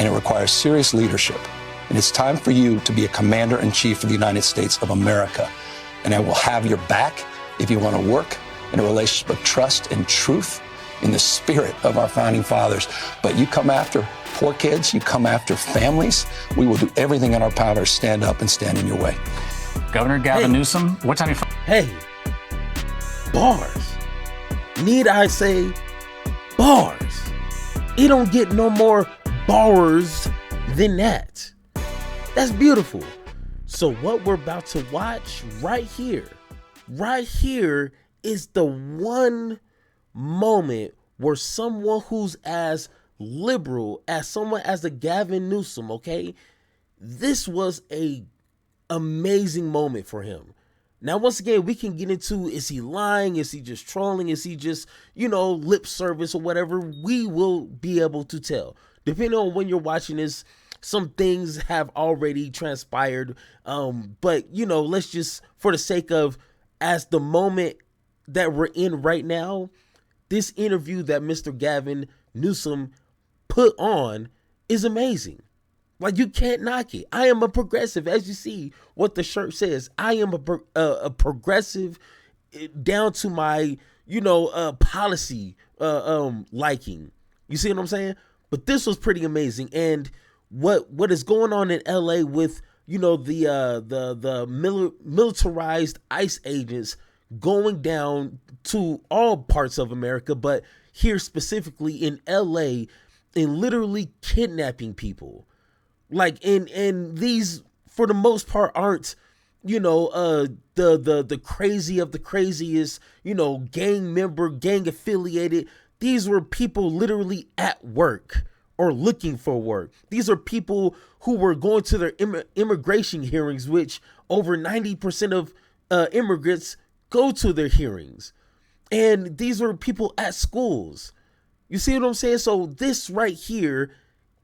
and it requires serious leadership. And it's time for you to be a commander-in-chief of the United States of America. And I will have your back if you want to work in a relationship of trust and truth in the spirit of our founding fathers. But you come after poor kids, you come after families, we will do everything in our power to stand up and stand in your way. Governor Gavin Newsom, what time you... Hey, bars. Need I say bars? It don't get no more bars than that. That's beautiful. So what we're about to watch right here is the one moment where someone who's as liberal as someone as the Gavin Newsom, okay, this was a amazing moment for him. Now, once again, we can get into, is he lying? Is he just trolling? Is he just, lip service or whatever? We will be able to tell. Depending on when you're watching this, some things have already transpired. But, let's just, for the sake of, as the moment that we're in right now, this interview that Mr. Gavin Newsom put on is amazing. Like, you can't knock it. I am a progressive. As you see what the shirt says, I am a progressive down to my, policy liking. You see what I'm saying? But this was pretty amazing. And what is going on in LA with, the militarized ICE agents going down to all parts of America, but here specifically in LA, and literally kidnapping people. Like, and these, for the most part, aren't, the crazy of the craziest, gang member, gang affiliated. These were people literally at work or looking for work. These are people who were going to their immigration hearings, which over 90% of immigrants go to their hearings. And these were people at schools. You see what I'm saying? So this right here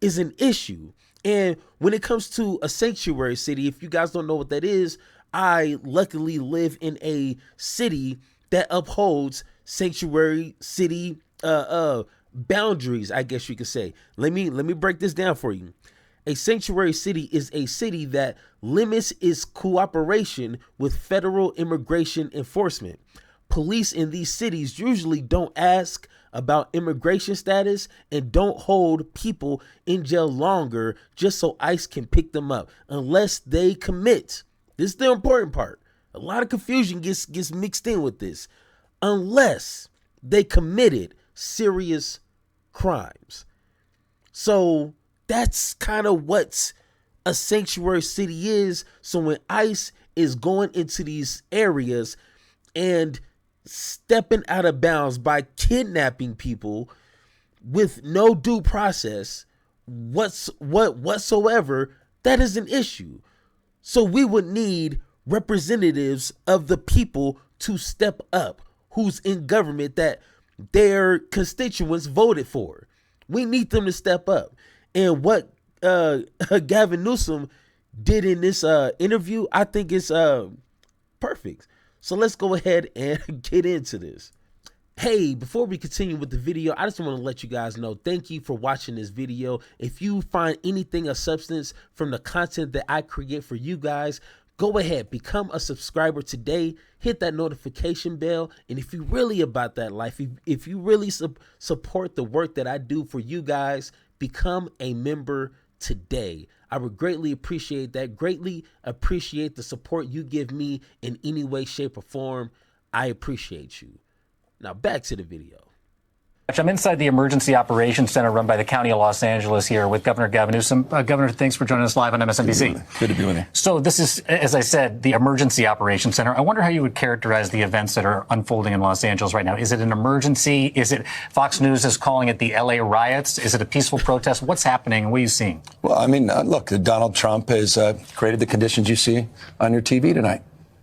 is an issue. And when it comes to a sanctuary city, if you guys don't know what that is, I luckily live in a city that upholds sanctuary city boundaries, I guess you could say. Let me break this down for you. A sanctuary city is a city that limits its cooperation with federal immigration enforcement. Police in these cities usually don't ask about immigration status and don't hold people in jail longer just so ICE can pick them up unless they commit. This is the important part. A lot of confusion gets mixed in with this. Unless they committed serious crimes. So that's kind of what a sanctuary city is. So when ICE is going into these areas and stepping out of bounds by kidnapping people with no due process whatsoever, that is an issue. So we would need representatives of the people to step up, who's in government that their constituents voted for. We need them to step up. And what Gavin Newsom did in this interview, I think is perfect. So let's go ahead and get into this. Hey, before we continue with the video, I just want to let you guys know, thank you for watching this video. If you find anything of substance from the content that I create for you guys, go ahead, become a subscriber today, hit that notification bell. And if you're really about that life, if you really support the work that I do for you guys, become a member today. I would greatly appreciate that. Greatly appreciate the support you give me in any way, shape, or form. I appreciate you. Now back to the video. I'm inside the Emergency Operations Center run by the County of Los Angeles here with Governor Gavin Newsom. Governor, thanks for joining us live on MSNBC. Good to be with you. So this is, as I said, the Emergency Operations Center. I wonder how you would characterize the events that are unfolding in Los Angeles right now. Is it an emergency? Is it, Fox News is calling it the LA riots? Is it a peaceful protest? What's happening and what are you seeing? Well, I mean, look, Donald Trump has created the conditions you see on your TV tonight.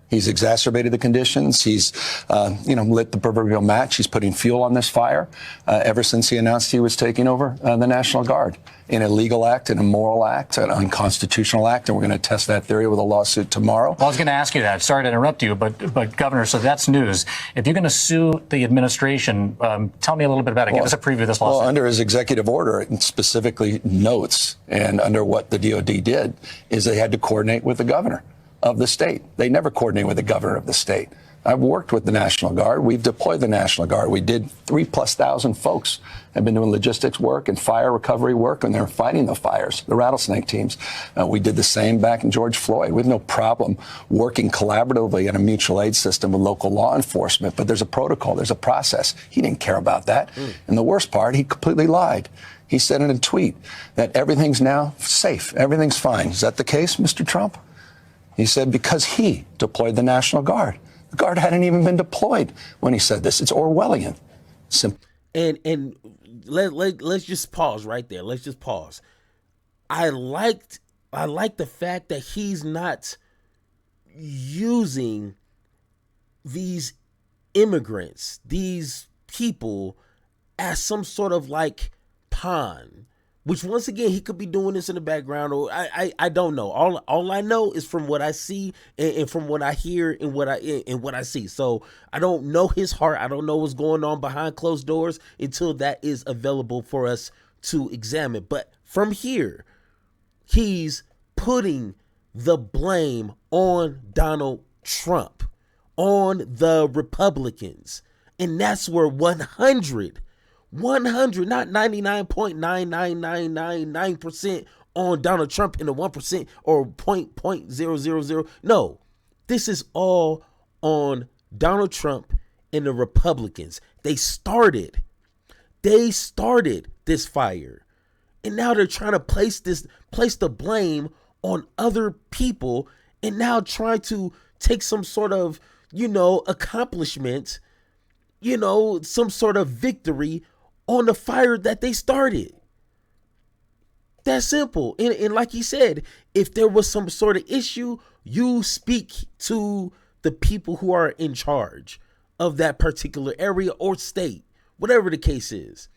He's exacerbated the conditions. He's, lit the proverbial match. He's putting fuel on this fire ever since he announced he was taking over the National Guard. An illegal act, an immoral act, an unconstitutional act, and we're going to test that theory with a lawsuit tomorrow. Well, I was going to ask you that. Sorry to interrupt you, but Governor, so that's news. If you're going to sue the administration, tell me a little bit about it. Give us a preview of this lawsuit. Well, under his executive order, it specifically notes, and under what the DOD did, is they had to coordinate with the governor of the state. They never coordinate with the governor of the state. I've worked with the National Guard. We've deployed the National Guard. We did 3,000+ folks have been doing logistics work and fire recovery work, and they're fighting the fires, the rattlesnake teams. We did the same back in George Floyd. We have no problem working collaboratively in a mutual aid system with local law enforcement, but there's a protocol, there's a process. He didn't care about that. And the worst part, he completely lied. He said in a tweet that everything's now safe, everything's fine. Is that the case, Mr. Trump? He said because he deployed the National Guard. The Guard hadn't even been deployed when he said this. It's Orwellian. And let's just pause right there. Let's just pause. I like the fact that he's not using these immigrants, these people, as some sort of like pawn. Which once again, he could be doing this in the background, or I don't know. All I know is from what I see and from what I hear and what I see. So I don't know his heart. I don't know what's going on behind closed doors until that is available for us to examine. But from here, he's putting the blame on Donald Trump, on the Republicans, and that's where 100, not 99.99999% on Donald Trump and the 1% or 0.000. No, this is all on Donald Trump and the Republicans. They started this fire. And now they're trying to place the blame on other people, and now trying to take some sort of, accomplishment, some sort of victory on the fire that they started. That's simple. And like he said, if there was some sort of issue, you speak to the people who are in charge of that particular area or state, whatever the case is.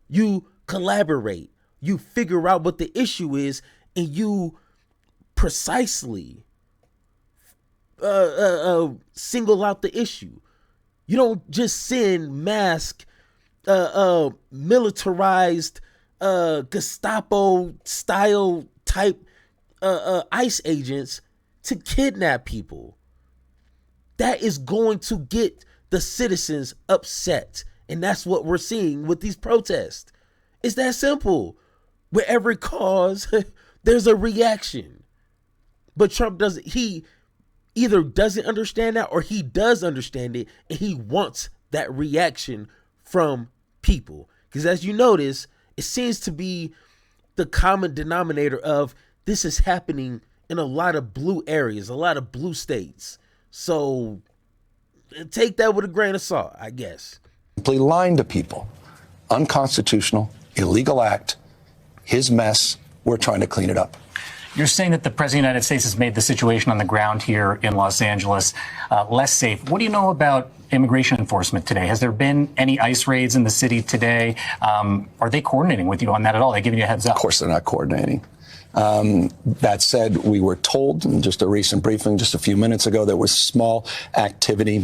You collaborate, you figure out what the issue is, and you precisely single out the issue. You don't just send mass militarized Gestapo style type ICE agents to kidnap people. That is going to get the citizens upset, and that's what we're seeing with these protests. It's that simple. With every cause, there's a reaction. But Trump he either doesn't understand that, or he does understand it, and he wants that reaction from people. Because as you notice, it seems to be the common denominator of this is happening in a lot of blue areas, a lot of blue states. So take that with a grain of salt, I guess. Simply lying to people. Unconstitutional, illegal act, his mess. We're trying to clean it up. You're saying that the President of the United States has made the situation on the ground here in Los Angeles less safe. What do you know about immigration enforcement today? Has there been any ICE raids in the city today? Are they coordinating with you on that at all? Are they giving you a heads up? Of course they're not coordinating. That said, we were told in just a recent briefing just a few minutes ago there was small activity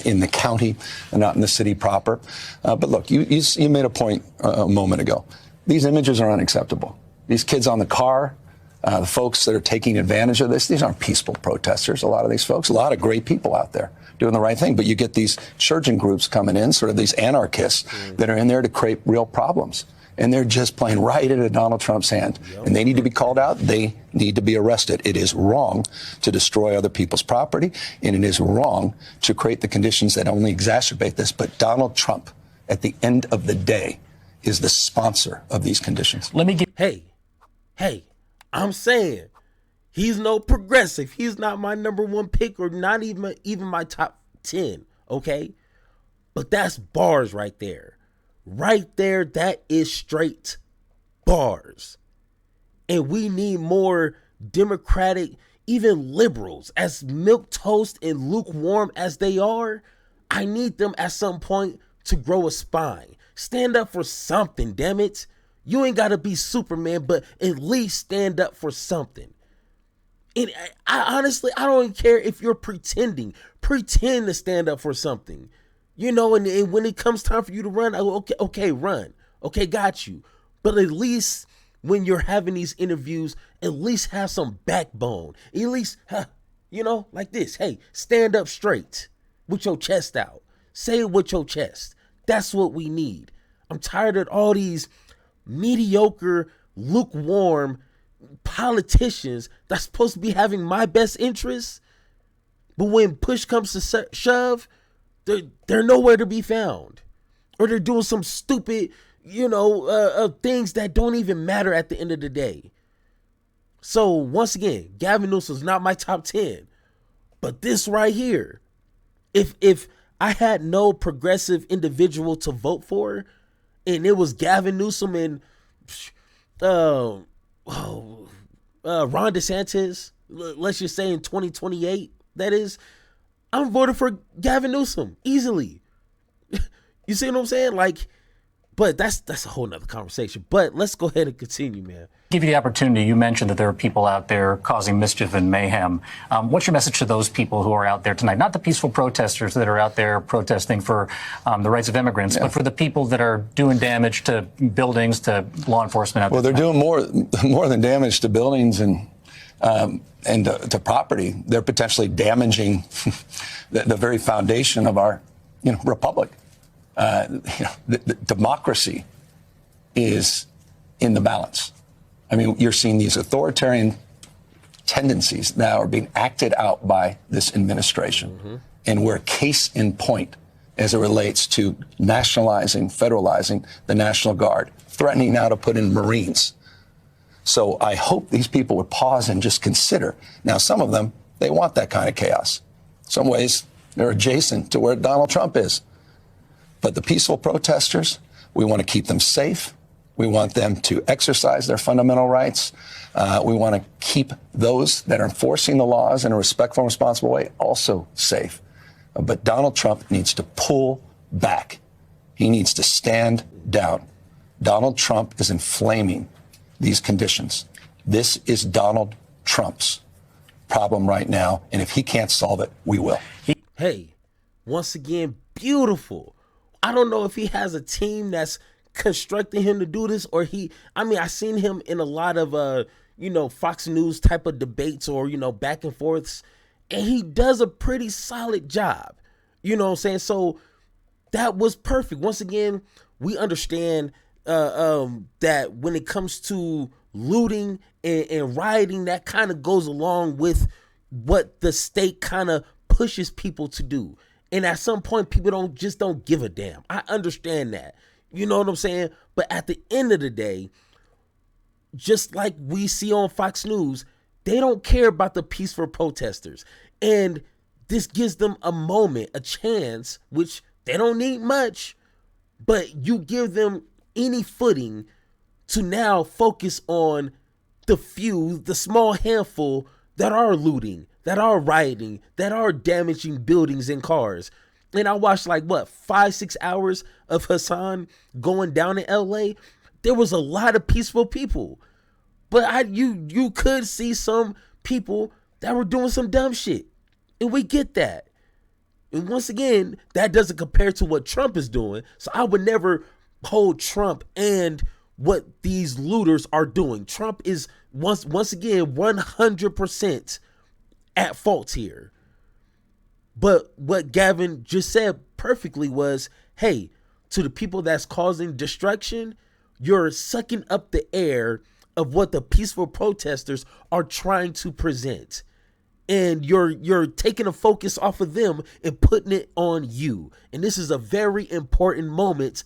in the county and not in the city proper. But look, you made a point a moment ago. These images are unacceptable. These kids on the car, the folks that are taking advantage of this, these aren't peaceful protesters, a lot of these folks, a lot of great people out there doing the right thing. But you get these insurgent groups coming in, sort of these anarchists that are in there to create real problems. And they're just playing right into Donald Trump's hand. And they need to be called out. They need to be arrested. It is wrong to destroy other people's property, and it is wrong to create the conditions that only exacerbate this. But Donald Trump, at the end of the day, is the sponsor of these conditions. Let me get... Hey, I'm saying he's no progressive. He's not my number one pick, or not even my top 10, okay? But that's bars right there. Right there, that is straight bars. And we need more democratic, even liberals, as milquetoast and lukewarm as they are, I need them at some point to grow a spine. Stand up for something, damn it. You ain't got to be Superman, but at least stand up for something. And I honestly, I don't even care if you're pretending. Pretend to stand up for something. And when it comes time for you to run, okay, run. Okay, got you. But at least when you're having these interviews, at least have some backbone. At least, like this. Hey, stand up straight with your chest out. Say it with your chest. That's what we need. I'm tired of all these mediocre, lukewarm politicians that's supposed to be having my best interests, but when push comes to shove, they're nowhere to be found, or they're doing some stupid, things that don't even matter at the end of the day. So once again, Gavin Newsom's not my top 10, but this right here, if I had no progressive individual to vote for, and it was Gavin Newsom and Ron DeSantis, let's just say in 2028, that is, I'm voting for Gavin Newsom easily. You see what I'm saying? But that's a whole nother conversation. But let's go ahead and continue, man. Give you the opportunity. You mentioned that there are people out there causing mischief and mayhem. What's your message to those people who are out there tonight? Not the peaceful protesters that are out there protesting for the rights of immigrants, but for the people that are doing damage to buildings, to law enforcement out there. Well, they're doing more than damage to buildings and to property. They're potentially damaging the very foundation of our republic. The democracy is in the balance. I mean, you're seeing these authoritarian tendencies now are being acted out by this administration. Mm-hmm. And we're case in point as it relates to nationalizing, federalizing the National Guard, threatening now to put in Marines. So I hope these people would pause and just consider. Now, some of them, they want that kind of chaos. Some ways they're adjacent to where Donald Trump is. But the peaceful protesters, we want to keep them safe. We want them to exercise their fundamental rights. We want to keep those that are enforcing the laws in a respectful and responsible way also safe. But Donald Trump needs to pull back. He needs to stand down. Donald Trump is inflaming these conditions. This is Donald Trump's problem right now. And if he can't solve it, we will. Hey, once again, beautiful. I don't know if he has a team that's constructing him to do this, or I seen him in a lot of Fox News type of debates or back and forths, and he does a pretty solid job. You know what I'm saying? So that was perfect. Once again, we understand that when it comes to looting and rioting, that kind of goes along with what the state kind of pushes people to do. And at some point, people don't give a damn. I understand that. You know what I'm saying? But at the end of the day, just like we see on Fox News, they don't care about the peaceful protesters. And this gives them a moment, a chance, which they don't need much, but you give them any footing to now focus on the few, the small handful that are looting, that are rioting, that are damaging buildings and cars. And I watched 5-6 hours of Hassan going down in LA. There was a lot of peaceful people, but you could see some people that were doing some dumb shit, and we get that. And once again, that doesn't compare to what Trump is doing. So I would never hold Trump and what these looters are doing. Trump is once again 100% at fault here. But what Gavin just said perfectly was, hey, to the people that's causing destruction, you're sucking up the air of what the peaceful protesters are trying to present. And you're taking a focus off of them and putting it on you. And this is a very important moment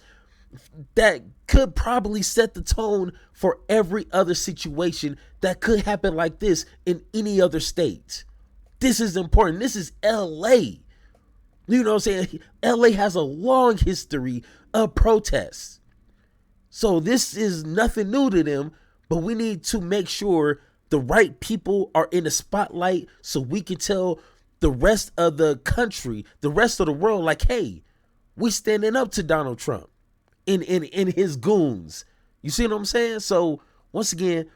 that could probably set the tone for every other situation that could happen like this in any other state. This is important. This is LA. You know what I'm saying? LA has a long history of protests. So this is nothing new to them, but we need to make sure the right people are in the spotlight so we can tell the rest of the country, the rest of the world, like, hey, we standing up to Donald Trump in his goons. You see what I'm saying? So once again,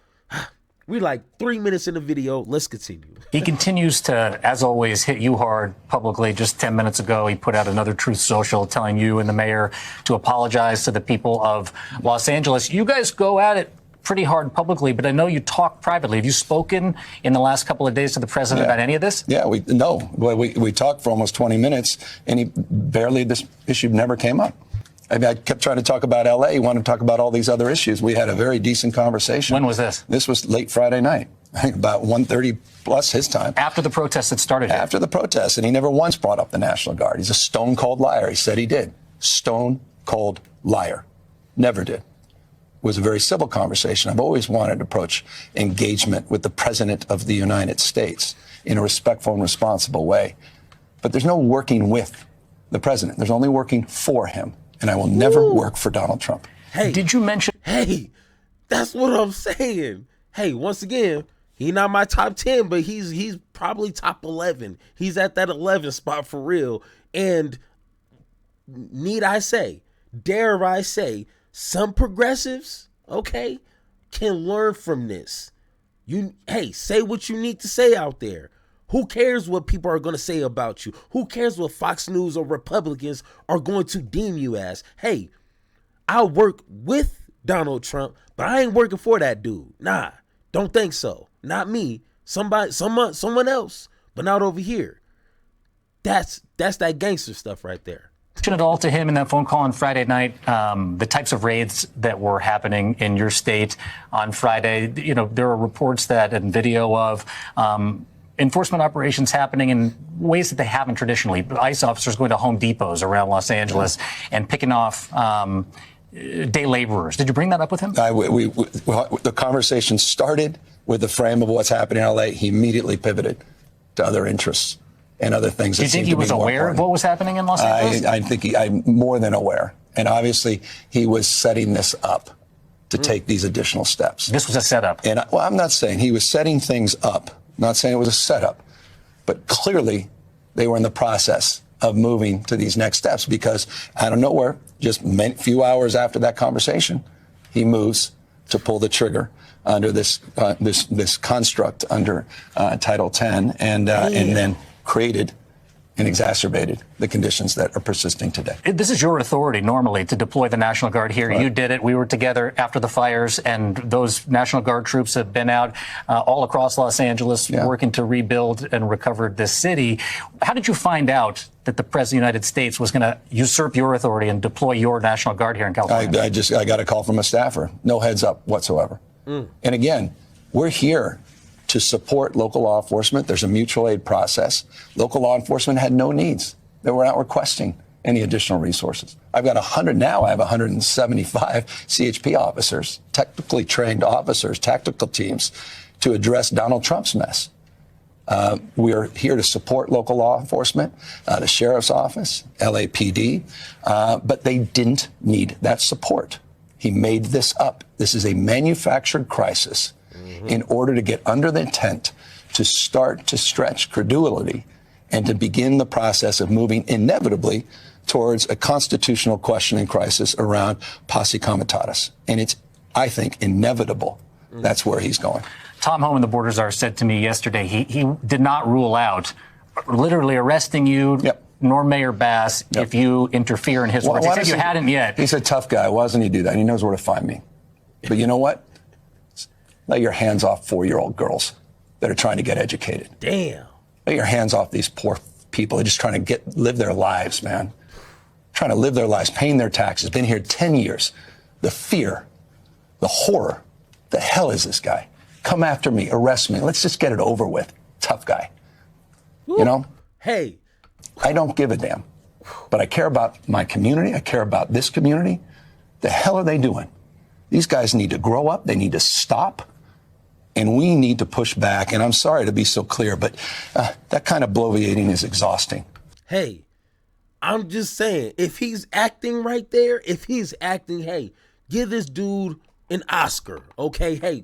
we like 3 minutes in the video. Let's continue. He continues to, as always, hit you hard publicly. Just 10 minutes ago, he put out another Truth Social telling you and the mayor to apologize to the people of Los Angeles. You guys go at it pretty hard publicly, but I know you talk privately. Have you spoken in the last couple of days to the president about any of this? Yeah, we talked for almost 20 minutes, and this issue never came up. I mean, I kept trying to talk about L.A. He wanted to talk about all these other issues. We had a very decent conversation. When was this? This was late Friday night, I think about 1:30 plus his time. After the protests had started? After the protests, and he never once brought up the National Guard. He's a stone-cold liar. He said he did. Stone-cold liar. Never did. It was a very civil conversation. I've always wanted to approach engagement with the President of the United States in a respectful and responsible way. But there's no working with the President. There's only working for him. And I will never work for Donald Trump. Hey, did you mention? Hey, that's what I'm saying. Hey, once again, he's not my top 10, but he's probably top 11. He's at that 11 spot for real. And dare I say, some progressives, okay, can learn from this. Say what you need to say out there. Who cares what people are going to say about you? Who cares what Fox News or Republicans are going to deem you as? Hey, I'll work with Donald Trump, but I ain't working for that dude. Nah, don't think so. Not me. Someone else, but not over here. That's that gangster stuff right there. Mention it all to him in that phone call on Friday night, the types of raids that were happening in your state on Friday. You know, there are reports that and video of enforcement operations happening in ways that they haven't traditionally. ICE officers going to Home Depots around Los Angeles and picking off day laborers. Did you bring that up with him? The conversation started with the frame of what's happening in L.A. He immediately pivoted to other interests and other things. Do you think he was aware of what was happening in Los Angeles? I think I'm more than aware. And obviously, he was setting this up to take these additional steps. This was a setup. And I'm not saying he was setting things up. Not saying it was a setup, but clearly they were in the process of moving to these next steps because out of nowhere, just a few hours after that conversation, he moves to pull the trigger under this construct under Title 10 and then created and exacerbated the conditions that are persisting today. This is your authority normally to deploy the National Guard here. Right. You did it. We were together after the fires, and those National Guard troops have been out all across Los Angeles working to rebuild and recover this city. How did you find out that the President of the United States was going to usurp your authority and deploy your National Guard here in California? I got a call from a staffer. No heads up whatsoever. And again, we're here to support local law enforcement. There's a mutual aid process. Local law enforcement had no needs. They were not requesting any additional resources. I've got 100 now. I have 175 CHP officers, technically trained officers, tactical teams to address Donald Trump's mess. We are here to support local law enforcement, the sheriff's office, LAPD, but they didn't need that support. He made this up. This is a manufactured crisis in order to get under the tent to start to stretch credulity and to begin the process of moving inevitably towards a constitutional question and crisis around posse comitatus. And it's, I think, inevitable. That's where he's going. Tom Homan, the border czar, said to me yesterday he did not rule out literally arresting you, nor Mayor Bass, if you interfere in his work. He said you hadn't yet. He's a tough guy. Why doesn't he do that? He knows where to find me. But you know what? Let your hands off 4-year-old girls that are trying to get educated. Damn. Let your hands off these poor people who are just trying to live their lives, man. Trying to live their lives, paying their taxes, been here 10 years. The fear, the horror. The hell is this guy? Come after me, arrest me. Let's just get it over with. Tough guy. Woo. You know? Hey. I don't give a damn. But I care about my community. I care about this community. The hell are they doing? These guys need to grow up. They need to stop. And we need to push back. And I'm sorry to be so clear, but that kind of bloviating is exhausting. Hey, I'm just saying, if he's acting right there, hey, give this dude an Oscar, okay? Hey,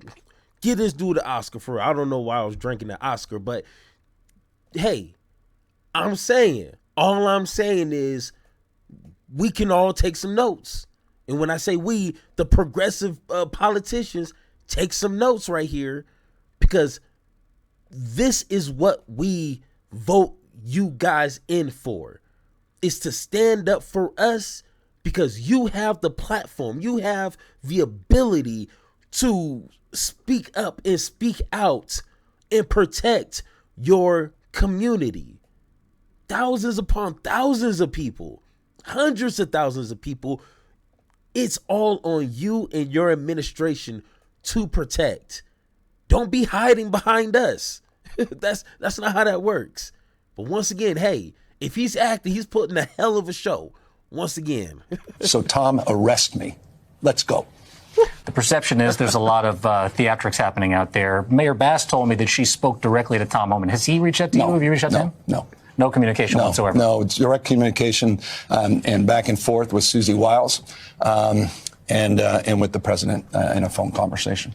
Give this dude the Oscar for, I don't know why I was drinking the Oscar, but hey, all I'm saying is we can all take some notes. And when I say we, the progressive politicians, take some notes right here, because this is what we vote you guys in for, is to stand up for us, because you have the platform, you have the ability to speak up and speak out and protect your community. Thousands upon thousands of people, hundreds of thousands of people, it's all on you and your administration to protect. Don't be hiding behind us. That's not how that works. But once again, hey, if he's acting, he's putting a hell of a show. Once again. So, Tom, arrest me. Let's go. The perception is there's a lot of theatrics happening out there. Mayor Bass told me that she spoke directly to Tom Homan. Has he reached out to you? Have you reached out to him? No. No communication whatsoever? No, it's direct communication and back and forth with Susie Wiles and with the president in a phone conversation.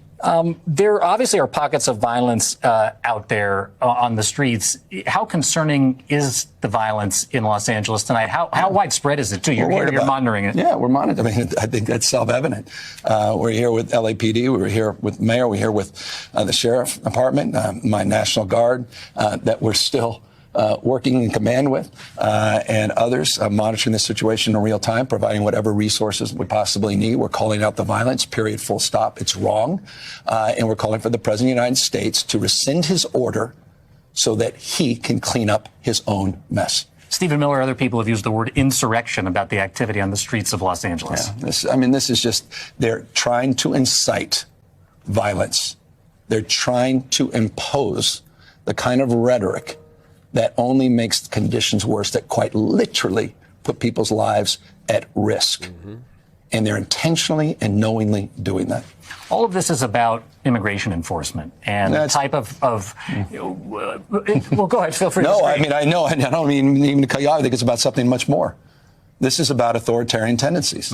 There obviously are pockets of violence out there on the streets. How concerning is the violence in Los Angeles tonight? How widespread is it, too? You're monitoring it. Yeah, we're monitoring. I mean, I think that's self-evident. We're here with LAPD. We were here with Mayor. We're here with the Sheriff Department, my National Guard, that we're still working in command with, and others monitoring the situation in real time, providing whatever resources we possibly need. We're calling out the violence, period, full stop. It's wrong. And we're calling for the President of the United States to rescind his order so that he can clean up his own mess. Stephen Miller and other people have used the word insurrection about the activity on the streets of Los Angeles. Yeah, this is just, they're trying to incite violence. They're trying to impose the kind of rhetoric that only makes conditions worse, that quite literally put people's lives at risk. Mm-hmm. And they're intentionally and knowingly doing that. All of this is about immigration enforcement and the type of well, go ahead, feel free to No, speak. I know, I don't mean even to cut you off. I think it's about something much more. This is about authoritarian tendencies.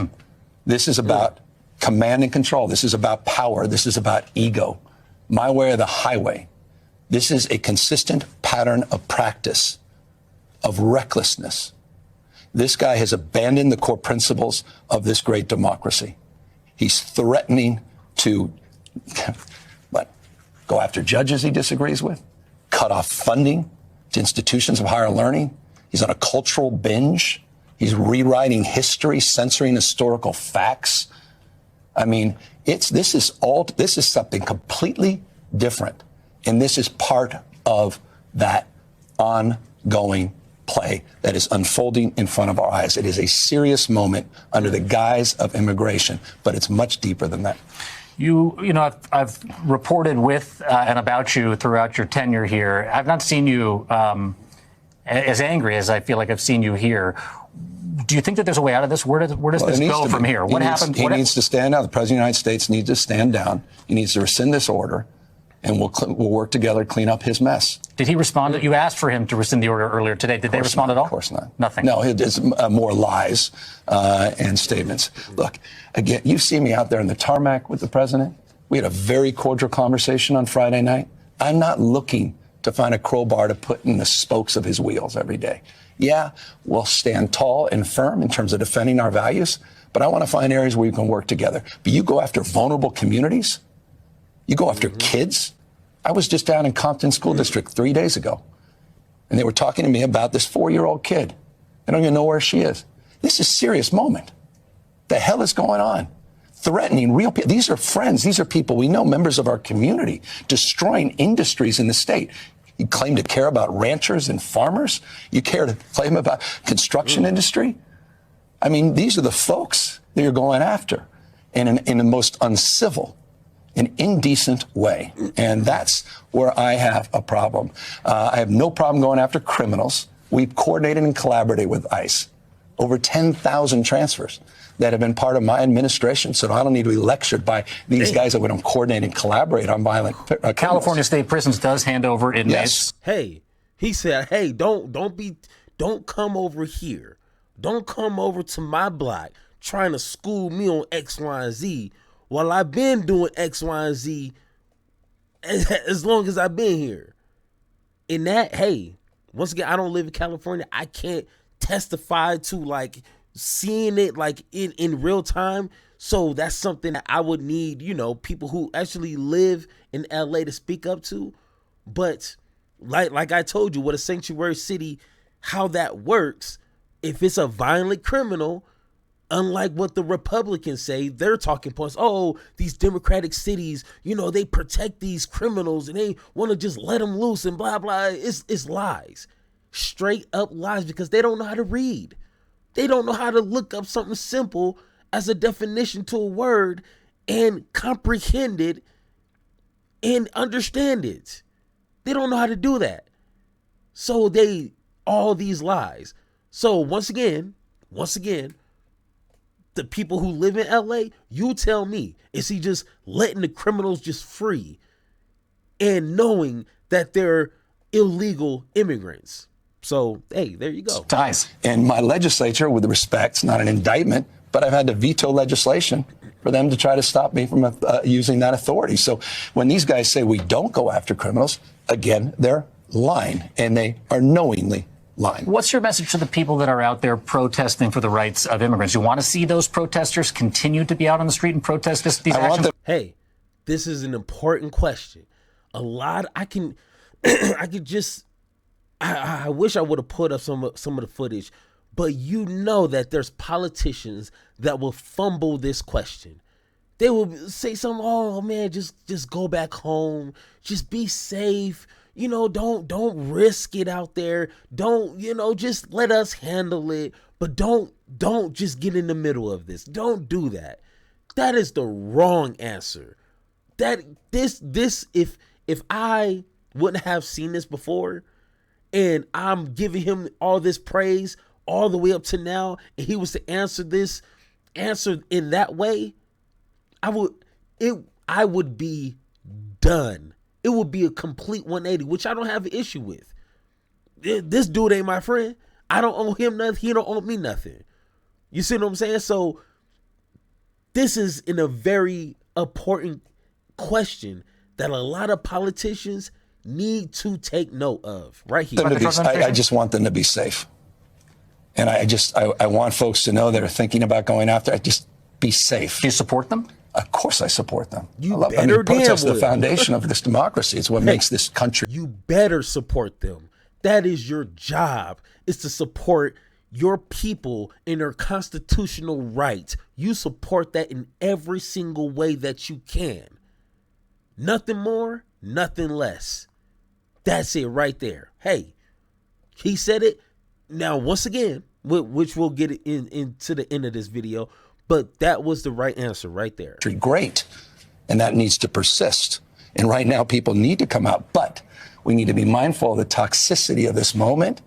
This is about command and control. This is about power. This is about ego. My way or the highway. This is a consistent pattern of practice, of recklessness. This guy has abandoned the core principles of this great democracy. He's threatening to go after judges he disagrees with, cut off funding to institutions of higher learning. He's on a cultural binge. He's rewriting history, censoring historical facts. I mean, this is something completely different. And this is part of that ongoing play that is unfolding in front of our eyes. It is a serious moment under the guise of immigration, but it's much deeper than that. I've reported with and about you throughout your tenure here. I've not seen you as angry as I feel like I've seen you here. Do you think that there's a way out of this? Where does this go from here? What happened? He needs to stand down. The President of the United States needs to stand down. He needs to rescind this order. And we'll work together to clean up his mess. Did he respond? You asked for him to rescind the order earlier today. Did they respond at all? Of course not. Nothing. No, it's more lies and statements. Look, again, you see me out there in the tarmac with the president. We had a very cordial conversation on Friday night. I'm not looking to find a crowbar to put in the spokes of his wheels every day. Yeah, we'll stand tall and firm in terms of defending our values, but I want to find areas where we can work together. But you go after vulnerable communities. You go after kids. I was just down in Compton School District 3 days ago, and they were talking to me about this 4-year-old kid. I don't even know where she is. This is a serious moment. The hell is going on? Threatening real people. These are friends. These are people we know, members of our community, destroying industries in the state. You claim to care about ranchers and farmers? You claim about construction industry? I mean, these are the folks that you're going after in the most uncivil, an indecent way. And that's where I have a problem. I have no problem going after criminals. We've coordinated and collaborated with ICE. Over 10,000 transfers that have been part of my administration. So I don't need to be lectured by these guys that we don't coordinate and collaborate on violent criminals. California State Prisons does hand over inmates. Yes. Hey, he said, hey, don't come over here. Don't come over to my block trying to school me on X, Y, and Z. While I've been doing X, Y, and Z as long as I've been here. In that, hey, once again, I don't live in California. I can't testify to like seeing it like in real time. So that's something that I would need, people who actually live in LA to speak up to. But like I told you, what a sanctuary city, how that works, if it's a violent criminal, unlike what the Republicans say, their talking points, oh, these democratic cities, they protect these criminals and they want to just let them loose and blah, blah. It's lies. Straight up lies, because they don't know how to read. They don't know how to look up something simple as a definition to a word and comprehend it and understand it. They don't know how to do that. So all these lies. So once again, the people who live in LA, you tell me, is he just letting the criminals just free and knowing that they're illegal immigrants? So, hey, there you go. Ties. And my legislature, with respect, it's not an indictment, but I've had to veto legislation for them to try to stop me from using that authority. So when these guys say we don't go after criminals, again, they're lying, and they are knowingly lying. What's your message to the people that are out there protesting for the rights of immigrants? You want to see those protesters continue to be out on the street and protest these actions? Hey, this is an important question. I wish I would have put up some of the footage, but that there's politicians that will fumble this question. They will say something, oh man, just go back home, just be safe, don't risk it out there, don't, just let us handle it, but don't just get in the middle of this. Don't do that. That is the wrong answer. If I wouldn't have seen this before, and I'm giving him all this praise all the way up to now, and he was to answer in that way, I would be done. It would be a complete 180, which I don't have an issue with. This dude ain't my friend. I don't owe him nothing. He don't owe me nothing. You see what I'm saying? So this is in a very important question that a lot of politicians need to take note of right here. I just want them to be safe. And I want folks to know that are thinking about going out there, just be safe. Do you support them? Of course I support them. Protest the foundation of this democracy. It's what makes this country. You better support them. That is your job, is to support your people in their constitutional rights. You support that in every single way that you can. Nothing more, nothing less. That's it right there. Hey, he said it. Now, once again, which we'll get into the end of this video, but that was the right answer right there. Great. And that needs to persist. And right now, people need to come out, but we need to be mindful of the toxicity of this moment.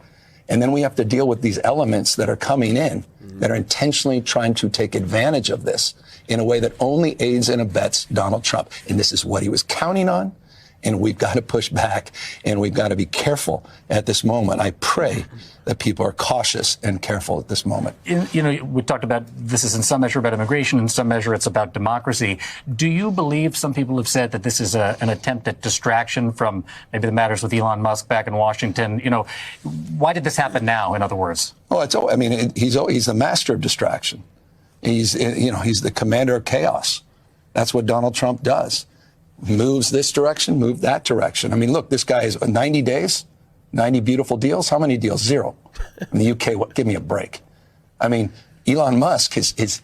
And then we have to deal with these elements that are coming in that are intentionally trying to take advantage of this in a way that only aids and abets Donald Trump. And this is what he was counting on. And we've got to push back, and we've got to be careful at this moment. I pray that people are cautious and careful at this moment. We talked about this is in some measure about immigration, in some measure it's about democracy. Do you believe, some people have said, that this is an attempt at distraction from maybe the matters with Elon Musk back in Washington? Why did this happen now, in other words? He's the master of distraction. He's the commander of chaos. That's what Donald Trump does. Moves this direction, move that direction. Look, this guy is 90 days, 90 beautiful deals. How many deals? 0. In the UK, give me a break. Elon Musk is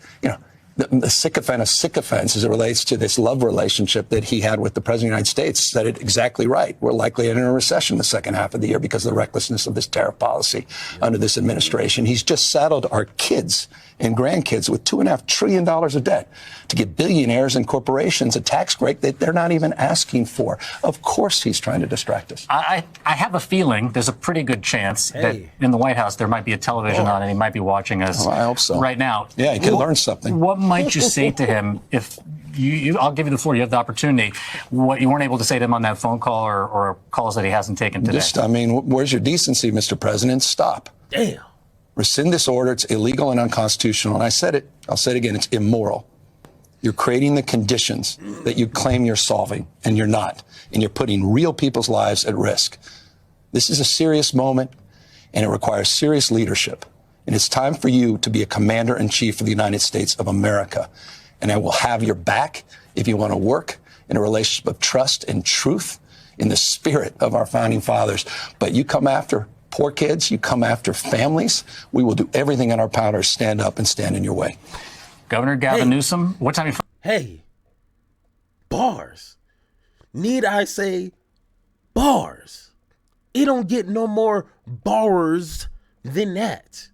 the sycophant of sycophants as it relates to this love relationship that he had with the President of the United States said it exactly right. We're likely in a recession the second half of the year because of the recklessness of this tariff policy under this administration. He's just saddled our kids and grandkids with $2.5 trillion of debt to give billionaires and corporations a tax break that they're not even asking for. Of course he's trying to distract us. I have a feeling there's a pretty good chance that in the White House there might be a television on and he might be watching us I hope so. right now. Yeah, he can learn something. What might you say to him if I'll give you the floor, you have the opportunity, what you weren't able to say to him on that phone call or calls that he hasn't taken today? Where's your decency, Mr. President? Stop. Damn. Rescind this order. It's illegal and unconstitutional. And I said it. I'll say it again. It's immoral. You're creating the conditions that you claim you're solving, and you're not. And you're putting real people's lives at risk. This is a serious moment, and it requires serious leadership. And it's time for you to be a commander-in-chief of the United States of America. And I will have your back if you want to work in a relationship of trust and truth in the spirit of our founding fathers. But you come after poor kids, you come after families, we will do everything in our power to stand up and stand in your way. Governor Gavin Newsom, what time? Hey, bars. Need I say bars? It don't get no more bars than that.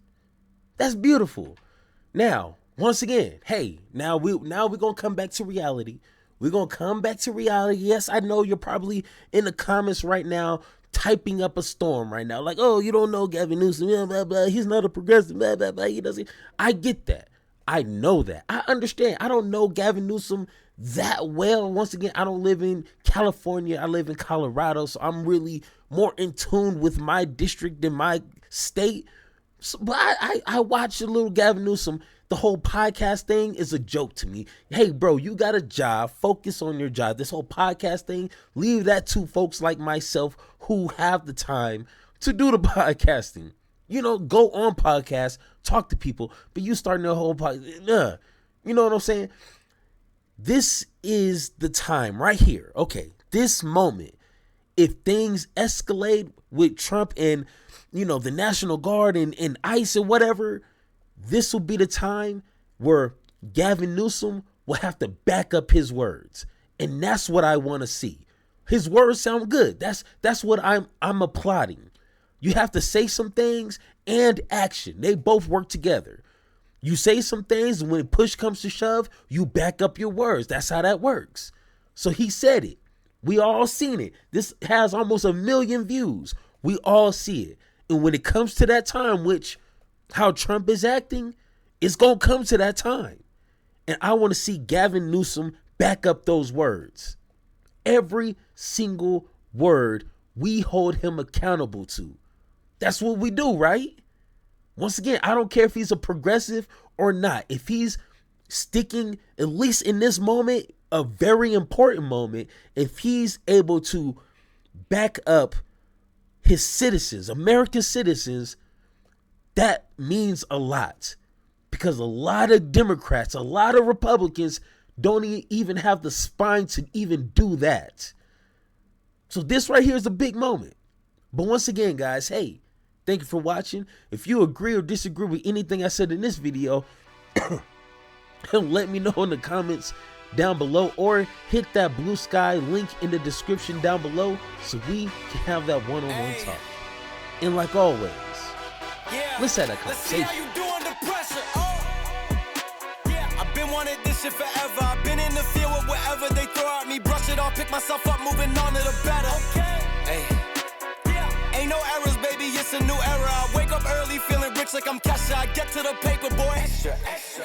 That's beautiful. Now, once again, hey, now we're gonna come back to reality. We're gonna come back to reality. Yes, I know you're probably in the comments right now typing up a storm right now. Like, oh, you don't know Gavin Newsom, blah, blah, blah. He's not a progressive, blah, blah, blah. He doesn't. I get that. I know that. I understand. I don't know Gavin Newsom that well. Once again, I don't live in California. I live in Colorado. So I'm really more in tune with my district than my state. So, but I watch a little Gavin Newsom. The whole podcast thing is a joke to me. Hey, bro, you got a job. Focus on your job. This whole podcast thing, leave that to folks like myself who have the time to do the podcasting. You know, go on podcasts, talk to people, but you starting a whole podcast. You know what I'm saying? This is the time right here. Okay, this moment. If things escalate with Trump and, you know, the National Guard and ICE and whatever, this will be the time where Gavin Newsom will have to back up his words. And that's what I want to see. His words sound good. That's what I'm applauding. You have to say some things and action. They both work together. You say some things, and when push comes to shove, you back up your words. That's how that works. So he said it. We all seen it. This has almost 1 million views. We all see it. And when it comes to that time, which how Trump is acting, it's going to come to that time. And I want to see Gavin Newsom back up those words. Every single word we hold him accountable to. That's what we do, right? Once again, I don't care if he's a progressive or not. If he's sticking, at least in this moment, a very important moment, if he's able to back up his citizens, American citizens, that means a lot. Because a lot of Democrats, a lot of Republicans don't even have the spine to even do that. So this right here is a big moment. But once again, guys, hey, thank you for watching. If you agree or disagree with anything I said in this video, let me know in the comments down below, or hit that blue sky link in the description down below so we can have that one-on-one talk. And like always, let's have that conversation. Let's see how you do under pressure. I've been wanting this shit forever. I've been in the field with whatever they throw at me. Brush it off, pick myself up, moving on to the better. Hey. Ain't no errors, baby, it's a new era. I wake up early feeling rich like I'm Kesha. I get to the paper, boy. Extra, extra.